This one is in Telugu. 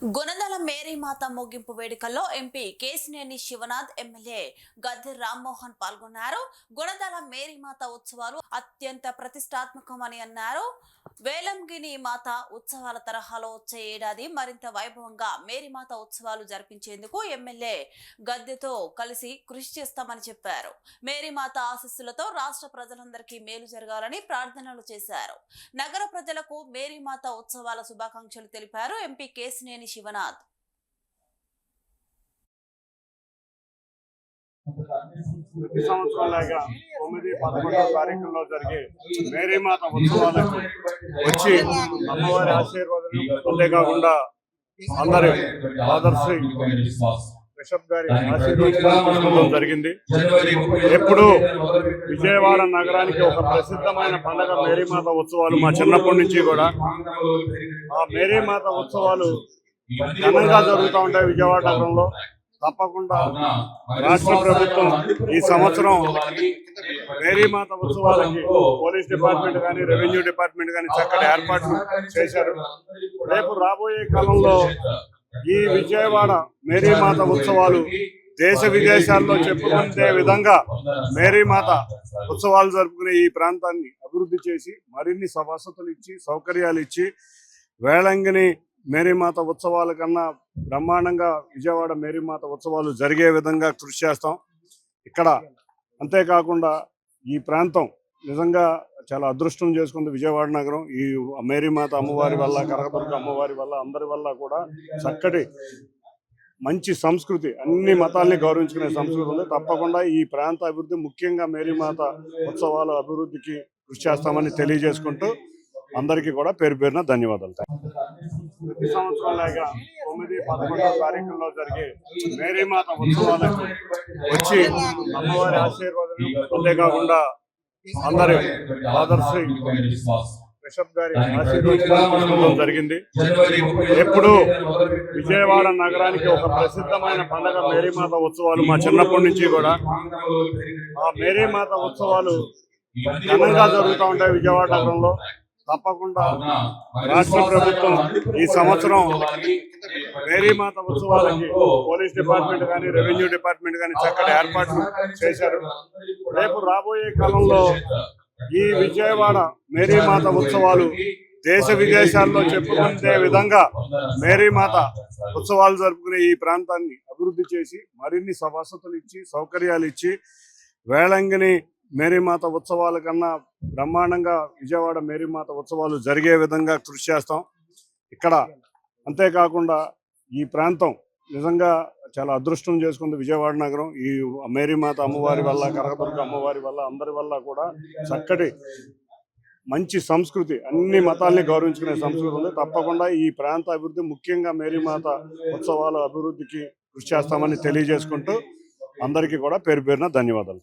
గుణదల మేరీమాత ముగింపు వేడుకల్లో ఎంపీ కేశినేని శివనాథ్, ఎమ్మెల్యే గద్దె రామ్మోహన్ పాల్గొన్నారు. గుణదల మేరీమాత ఉత్సవాలు అత్యంత ప్రతిష్టాత్మకమని అన్నారు. వేలంగిని మాత ఉత్సవాల తరహాలో వచ్చే ఏడాది మరింత వైభవంగా మేరీమాత ఉత్సవాలు జరిపించేందుకు ఎమ్మెల్యే గద్దెతో కలిసి కృషి చేస్తామని చెప్పారు. మేరీమాత ఆశీస్సులతో రాష్ట్ర ప్రజలందరికీ మేలు జరగాలని ప్రార్థనలు చేశారు. నగర ప్రజలకు మేరీమాత ఉత్సవాల శుభాకాంక్షలు తెలిపారు ఎంపీ కేశినేని శివనాథ్. ప్రతి సంవత్సరం లాగా 9, 11వ తారీఖుల్లో జరిగే మేరీమాత ఉత్సవాలకు వచ్చి అమ్మవారి ఆశీర్వాదం అంతేకాకుండా అందరి ఆదర్శి బిషప్ గారి ఆశీర్వాదం జరిగింది. ఎప్పుడు విజయవాడ నగరానికి ఒక ప్రసిద్ధమైన పండుగ మేరీమాత ఉత్సవాలు. మా చిన్నప్పటి నుంచి కూడా ఆ మేరీమాత ఉత్సవాలు ఘనంగా జరుగుతూ ఉంటాయి విజయవాడ నగరంలో. తప్పకుండా రాష్ట్ర ప్రభుత్వం ఈ సంవత్సరం మేరీమాత ఉత్సవాలకి పోలీస్ డిపార్ట్మెంట్ కానీ, రెవెన్యూ డిపార్ట్మెంట్ కానీ చక్కటి ఏర్పాట్లు చేశారు. రేపు రాబోయే కాలంలో ఈ విజయవాడ మేరీమాత ఉత్సవాలు దేశ విదేశాల్లో చెప్పుకునే విధంగా మేరీమాత ఉత్సవాలు జరుపుకునే ఈ ప్రాంతాన్ని అభివృద్ధి చేసి మరిన్ని వసతులు ఇచ్చి సౌకర్యాలు ఇచ్చి వేలంగిని మేరీమాత ఉత్సవాల కన్నా బ్రహ్మాండంగా విజయవాడ మేరీమాత ఉత్సవాలు జరిగే విధంగా కృషి చేస్తాం. ఇక్కడ అంతేకాకుండా ఈ ప్రాంతం నిజంగా చాలా అదృష్టం చేసుకుంది విజయవాడ నగరం. ఈ మేరీమాత అమ్మవారి వల్ల, కనకదుర్గ అమ్మవారి వల్ల, అందరి వల్ల కూడా చక్కటి మంచి సంస్కృతి, అన్ని మతాల్ని గౌరవించుకునే సంస్కృతి ఉంది. తప్పకుండా ఈ ప్రాంత అభివృద్ధి, ముఖ్యంగా మేరీమాత ఉత్సవాల అభివృద్ధికి కృషి చేస్తామని తెలియజేసుకుంటూ అందరికీ కూడా పేరు పేరున ధన్యవాదాలు. ప్రతి సంవత్సరం లాగా 9, 11వ తారీఖుల్లో జరిగే మేరీమాత ఉత్సవాలకు వచ్చి అమ్మవారి ఆశీర్వాదం అంతేకాకుండా అందరి ఆదర్శి బిషప్ గారి ఆశీర్వాదం జరిగింది. ఎప్పుడు విజయవాడ నగరానికి ఒక ప్రసిద్ధమైన పండుగ మేరీమాత ఉత్సవాలు. మా చిన్నప్పటి నుంచి కూడా ఆ మేరీమాత ఉత్సవాలు ఘనంగా జరుగుతూ ఉంటాయి విజయవాడ నగరంలో. తప్పకుండా రాష్ట్ర ప్రభుత్వం ఈ సంవత్సరం మేరీమాత ఉత్సవాలకి పోలీస్ డిపార్ట్మెంట్ కానీ, రెవెన్యూ డిపార్ట్మెంట్ కానీ చక్కటి ఏర్పాట్లు చేశారు. రేపు రాబోయే కాలంలో ఈ విజయవాడ మేరీమాత ఉత్సవాలు దేశ విదేశాల్లో చెప్పుకునే విధంగా మేరీమాత ఉత్సవాలు జరుపుకునే ఈ ప్రాంతాన్ని అభివృద్ధి చేసి మరిన్ని వసతులు ఇచ్చి సౌకర్యాలు ఇచ్చి వేలంగిని మేరీమాత ఉత్సవాల కన్నా బ్రహ్మాండంగా విజయవాడ మేరీమాత ఉత్సవాలు జరిగే విధంగా కృషి చేస్తాం. ఇక్కడ అంతేకాకుండా ఈ ప్రాంతం నిజంగా చాలా అదృష్టం చేసుకుంది విజయవాడ నగరం. ఈ మేరీమాత అమ్మవారి వల్ల, కనకదుర్గ అమ్మవారి వల్ల, అందరి వల్ల కూడా చక్కటి మంచి సంస్కృతి, అన్ని మతాల్ని గౌరవించుకునే సంస్కృతి ఉంది. తప్పకుండా ఈ ప్రాంత అభివృద్ధి, ముఖ్యంగా మేరీమాత ఉత్సవాల అభివృద్ధికి కృషి చేస్తామని తెలియజేసుకుంటూ అందరికీ కూడా పేరు పేరున ధన్యవాదాలు.